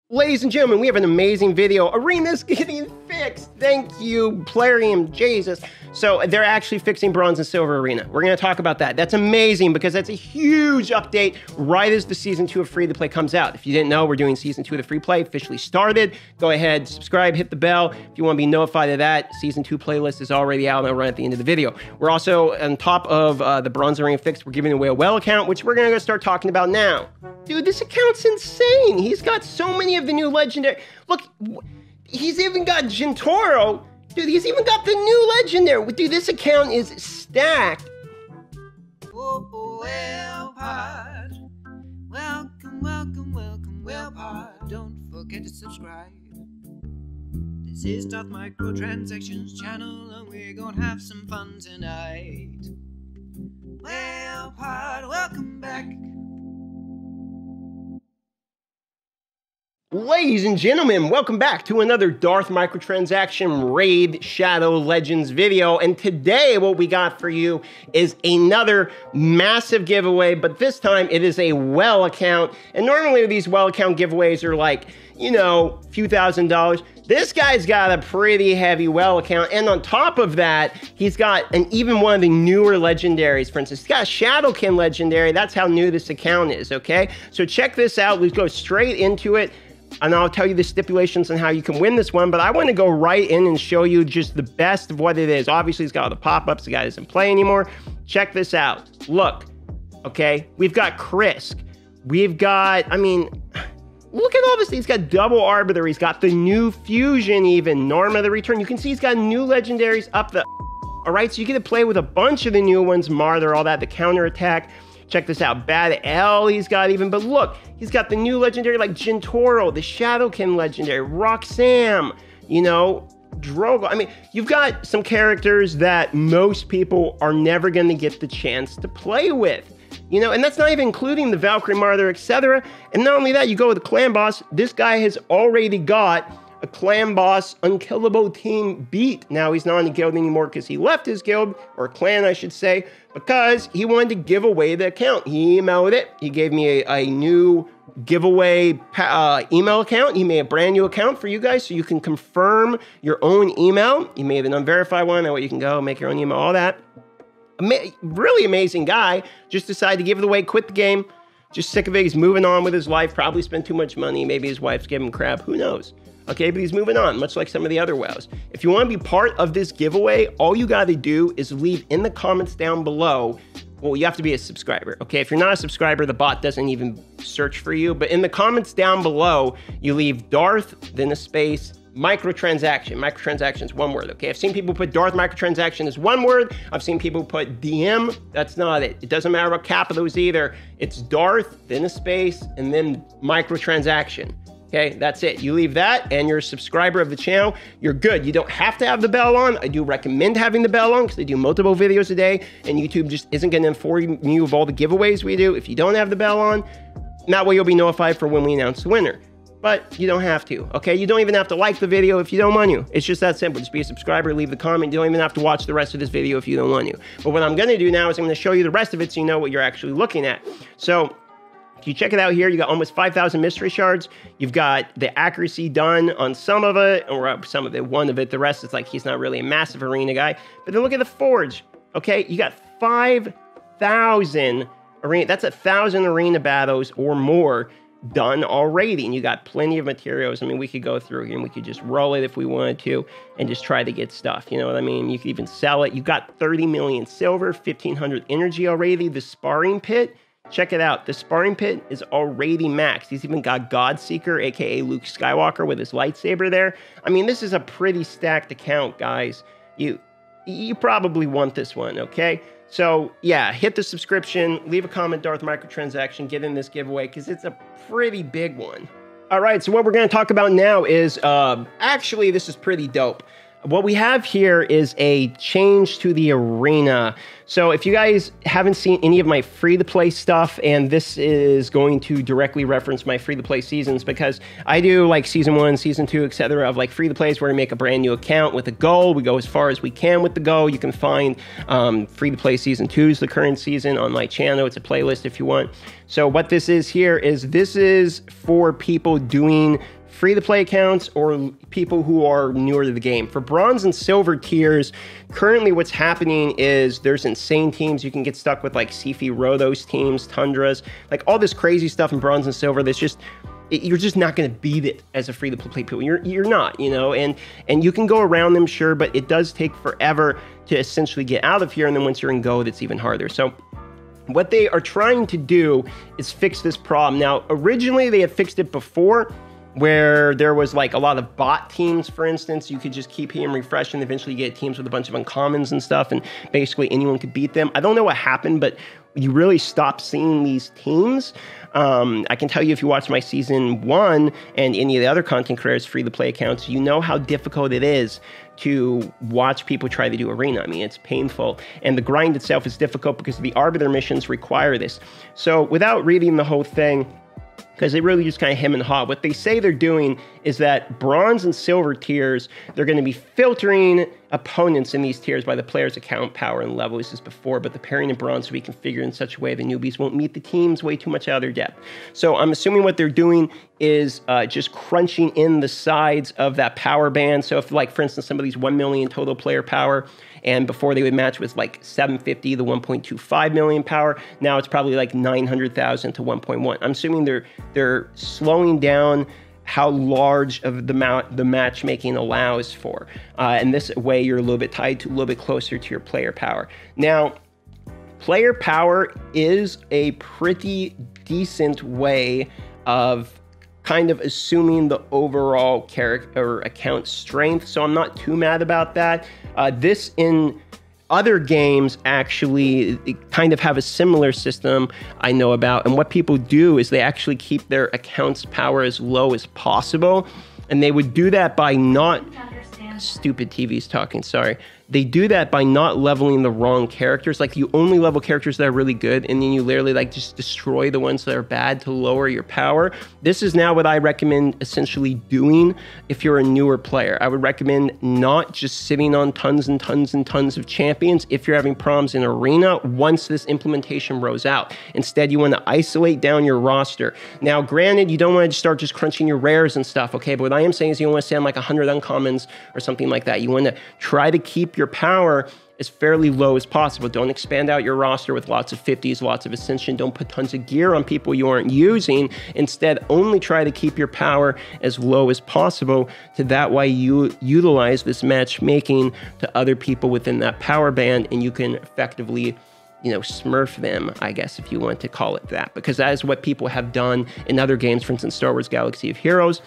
Ladies and gentlemen, we have an amazing video. Arena's getting fixed. Thank you, Plarium, Jesus. So they're actually fixing Bronze and Silver Arena. We're gonna talk about that. That's amazing because that's a huge update right as the Season 2 of Free to Play comes out. If you didn't know, we're doing Season 2 of the Free Play, officially started. Go ahead, subscribe, hit the bell. If you wanna be notified of that, Season 2 playlist is already out and I'll run at the end of the video. We're also, on top of the Bronze Arena fix, we're giving away a well account, which we're gonna start talking about now. Dude, this account's insane. He's got so many of the new legendary. Look, he's even got JINTORO. Dude, he's even got the new legendary. Dude, this account is stacked. Well, pod. Welcome, well, pod. Don't forget to subscribe. This is Darth Microtransactions channel, and we're gonna have some fun tonight. Well, pod, welcome back. Ladies and gentlemen, welcome back to another Darth Microtransaction Raid Shadow Legends video. And today what we got for you is another massive giveaway, but this time it is a well account. And normally these well account giveaways are like, you know, a few $1,000s. This guy's got a pretty heavy well account, and on top of that, he's got even one of the newer legendaries. For instance, he's got a Shadowkin legendary. That's how new this account is, okay? So check this out. Let's go straight into it. And I'll tell you the stipulations on how you can win this one, but I want to go right in and show you just the best of what it is. Obviously, he's got all the pop-ups. The guy doesn't play anymore. Check this out. Look, okay? We've got Krisk. We've got, I mean, look at all this. He's got double Arbiter. He's got the new Fusion even. Norma the Return. You can see he's got new legendaries up the... All right, so you get to play with a bunch of the new ones. Martyr, all that, the counterattack. Check this out, Bad L he's got even, but look, he's got the new legendary like JINTORO, the Shadowkin legendary, Roxanne, you know, Drogo. I mean, you've got some characters that most people are never going to get the chance to play with, you know, and that's not even including the Valkyrie Martyr, etc. And not only that, you go with the clan boss, this guy has already got a clan boss unkillable team beat. Now he's not in the guild anymore because he left his guild, or clan I should say, because he wanted to give away the account. He emailed it. He gave me a new giveaway email account. He made a brand new account for you guys so you can confirm your own email. He made an unverified one. That way you can go make your own email, all that. Really amazing guy. Just decided to give it away, quit the game. Just sick of it. He's moving on with his life. Probably spent too much money. Maybe his wife's giving him crap. Who knows? Okay, but he's moving on, much like some of the other wows. If you want to be part of this giveaway, all you got to do is leave in the comments down below. Well, you have to be a subscriber, okay? If you're not a subscriber, the bot doesn't even search for you. But in the comments down below, you leave Darth, then a space, Microtransaction. Microtransaction is one word, okay? I've seen people put Darth Microtransaction as one word. I've seen people put DM. That's not it. It doesn't matter what capitals either. It's Darth, then a space, and then Microtransaction. Okay, that's it. You leave that and you're a subscriber of the channel, you're good. You don't have to have the bell on. I do recommend having the bell on because I do multiple videos a day and YouTube just isn't going to inform you of all the giveaways we do if you don't have the bell on. That way you'll be notified for when we announce the winner. But you don't have to, okay? You don't even have to like the video if you don't want to. It's just that simple. Just be a subscriber, leave the comment. You don't even have to watch the rest of this video if you don't want to. But what I'm going to do now is I'm going to show you the rest of it so you know what you're actually looking at. So if you check it out here, you got almost 5,000 mystery shards. You've got the accuracy done on some of it, or some of it, one of it. The rest is like he's not really a massive arena guy. But then look at the forge, okay? You got 5,000 arena. That's 1,000 arena battles or more done already. And you got plenty of materials. I mean, we could go through here and we could just roll it if we wanted to and just try to get stuff. You know what I mean? You could even sell it. You got 30 million silver, 1,500 energy already. The sparring pit. Check it out. The sparring pit is already maxed. He's even got Godseeker, aka Luke Skywalker, with his lightsaber there. I mean, this is a pretty stacked account, guys. You probably want this one, okay? So, yeah, hit the subscription, leave a comment, Darth Microtransaction, get in this giveaway, because it's a pretty big one. All right, so what we're going to talk about now is, actually, this is pretty dope. What we have here is a change to the arena. So if you guys haven't seen any of my free-to-play stuff, and this is going to directly reference my free-to-play seasons, because I do like season 1, season 2, etc. of like free-to-plays where we make a brand new account with a goal. We go as far as we can with the goal. You can find free-to-play season 2 is the current season on my channel. It's a playlist if you want. So what this is here is this is for people doing free-to-play accounts or people who are newer to the game. For bronze and silver tiers, currently what's happening is there's insane teams. You can get stuck with like Sifi Rodos teams, Tundras, like all this crazy stuff in bronze and silver that's just, you're just not going to beat it as a free-to-play people. You're not, you know, and you can go around them, sure, but it does take forever to essentially get out of here, and then once you're in Go, that's even harder. So what they are trying to do is fix this problem. Now, originally they had fixed it before, where there was like a lot of bot teams, for instance. You could just keep hitting refresh and eventually you get teams with a bunch of uncommons and stuff, and basically anyone could beat them. I don't know what happened, but you really stopped seeing these teams. I can tell you, if you watch my season 1 and any of the other content creators free-to-play accounts, you know how difficult it is to watch people try to do arena. I mean, it's painful, and the grind itself is difficult because the arbiter missions require this. So without reading the whole thing, because they really just kind of hem and haw, what they say they're doing is that bronze and silver tiers, they're going to be filtering opponents in these tiers by the player's account power and level. This is before, but the pairing in bronze will be configured in such a way the newbies won't meet the teams way too much out of their depth. So I'm assuming what they're doing is just crunching in the sides of that power band. So if, like, for instance, somebody's 1 million total player power, and before they would match with like 750 to 1.25 million power, now it's probably like 900,000 to 1.1. I'm assuming they're slowing down how large of the matchmaking allows for. And this way you're a little bit tied to a little bit closer to your player power. Now, player power is a pretty decent way of kind of assuming the overall character or account strength, so I'm not too mad about that. This in other games actually kind of have a similar system I know about, and what people do is they actually keep their account's power as low as possible, and they would do that by not... Stupid TV's talking, sorry. They do that by not leveling the wrong characters. Like, you only level characters that are really good, and then you literally like just destroy the ones that are bad to lower your power. This is now what I recommend essentially doing if you're a newer player. I would recommend not just sitting on tons and tons and tons of champions if you're having problems in arena once this implementation rolls out. Instead, you want to isolate down your roster. Now, granted, you don't want to start just crunching your rares and stuff, okay? But what I am saying is you want to send like 100 uncommons or something like that. You want to try to keep your power as fairly low as possible. Don't expand out your roster with lots of 50s, lots of ascension. Don't put tons of gear on people you aren't using. Instead, only try to keep your power as low as possible, to that way you utilize this matchmaking to other people within that power band, and you can effectively, you know, smurf them, I guess, if you want to call it that, because that is what people have done in other games. For instance, Star Wars Galaxy of Heroes,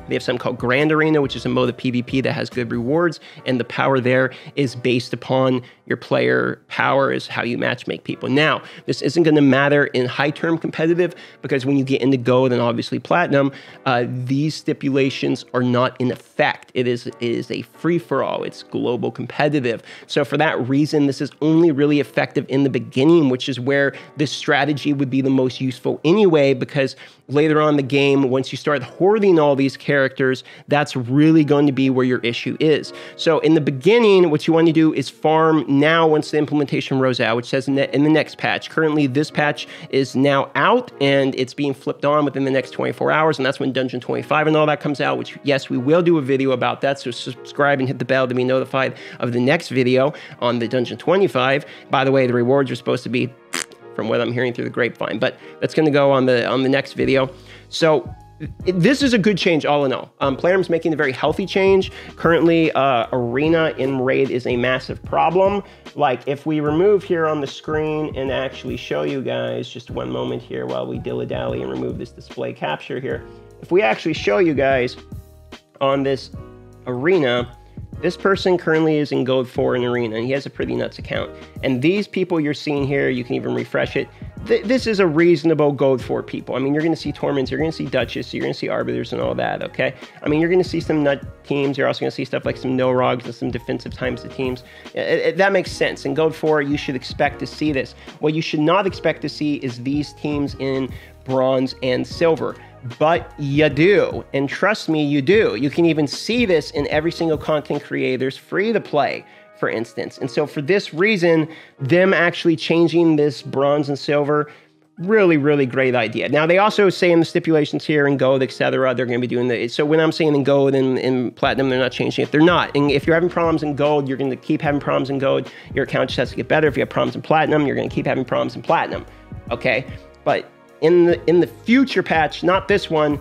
they have something called Grand Arena, which is a mode of PvP that has good rewards, and the power there is based upon your player power, is how you matchmake people. Now, this isn't going to matter in high-term competitive, because when you get into Gold and obviously Platinum, these stipulations are not in effect. It is a free-for-all. It's global competitive. So for that reason, this is only really effective in the beginning, which is where this strategy would be the most useful anyway, because later on in the game, once you start hoarding all these characters, that's really going to be where your issue is. So in the beginning, what you want to do is farm now once the implementation rolls out, which says in the next patch. Currently, this patch is now out, and it's being flipped on within the next 24 hours, and that's when Dungeon 25 and all that comes out, which, yes, we will do a video about that, so subscribe and hit the bell to be notified of the next video on the Dungeon 25. By the way, the rewards are supposed to be, from what I'm hearing through the grapevine, but that's going to go on the next video. So this is a good change all in all. PLARIUM's making a very healthy change. Currently, arena in raid is a massive problem. Like, if we remove here on the screen and actually show you guys, just one moment here while we dilly-dally and remove this display capture here. If we actually show you guys on this arena, this person currently is in Gold 4 in Arena, and he has a pretty nuts account. And these people you're seeing here, you can even refresh it, this is a reasonable gold for people. I mean, you're going to see Torments, you're going to see Duchess, you're going to see Arbiters and all that, okay? I mean, you're going to see some nut teams. You're also going to see stuff like some no-rogs and some defensive times of teams. That makes sense. In Gold 4, you should expect to see this. What you should not expect to see is these teams in Bronze and Silver. But you do, and trust me, you do. You can even see this in every single content creator's free-to-play, for instance. And so for this reason, them actually changing this Bronze and Silver, really, really great idea. Now, they also say in the stipulations here in Gold, etc., they're going to be doing the... So when I'm saying in Gold and in Platinum, they're not changing it. They're not. And if you're having problems in Gold, you're going to keep having problems in Gold. Your account just has to get better. If you have problems in Platinum, you're going to keep having problems in Platinum. Okay? But in the future patch, not this one,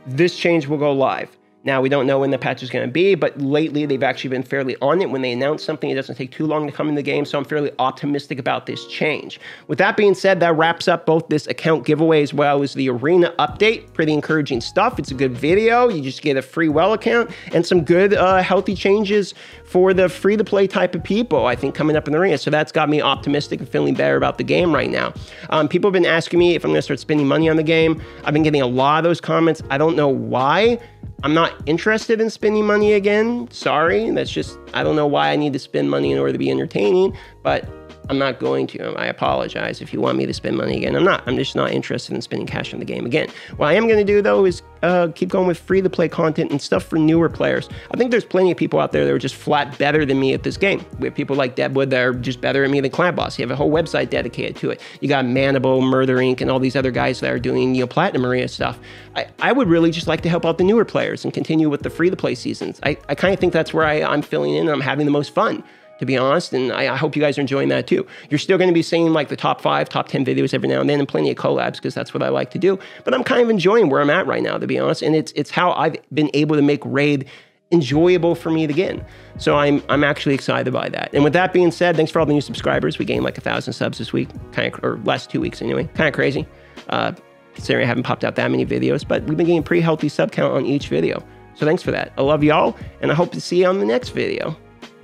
this change will go live. Now, we don't know when the patch is going to be, but lately they've actually been fairly on it. When they announce something, it doesn't take too long to come in the game, so I'm fairly optimistic about this change. With that being said, that wraps up both this account giveaway as well as the arena update. Pretty encouraging stuff. It's a good video. You just get a free well account and some good, healthy changes for the free-to-play type of people, I think, coming up in the arena. So that's got me optimistic and feeling better about the game right now. People have been asking me if I'm going to start spending money on the game. I've been getting a lot of those comments. I don't know why. I'm not interested in spending money again. Sorry, that's just, I don't know why I need to spend money in order to be entertaining, but I'm not going to. I apologize if you want me to spend money again. I'm not. I'm just not interested in spending cash on the game again. What I am going to do, though, is keep going with free-to-play content and stuff for newer players. I think there's plenty of people out there that are just flat better than me at this game. We have people like Deadwood that are just better at me than Clan Boss. You have a whole website dedicated to it. You got Manable, Murder Inc., and all these other guys that are doing, Platinum Arena stuff. I would really just like to help out the newer players and continue with the free-to-play seasons. I kind of think that's where I'm filling in and I'm having the most fun, to be honest, and I hope you guys are enjoying that too. You're still going to be seeing like the top 5, top 10 videos every now and then, and plenty of collabs because that's what I like to do. But I'm kind of enjoying where I'm at right now, to be honest, and it's how I've been able to make Raid enjoyable for me again. So I'm actually excited by that. And with that being said, thanks for all the new subscribers. We gained like 1,000 subs this week, or last 2 weeks anyway. Kind of crazy, considering I haven't popped out that many videos, but we've been getting pretty healthy sub count on each video. So thanks for that. I love y'all, and I hope to see you on the next video.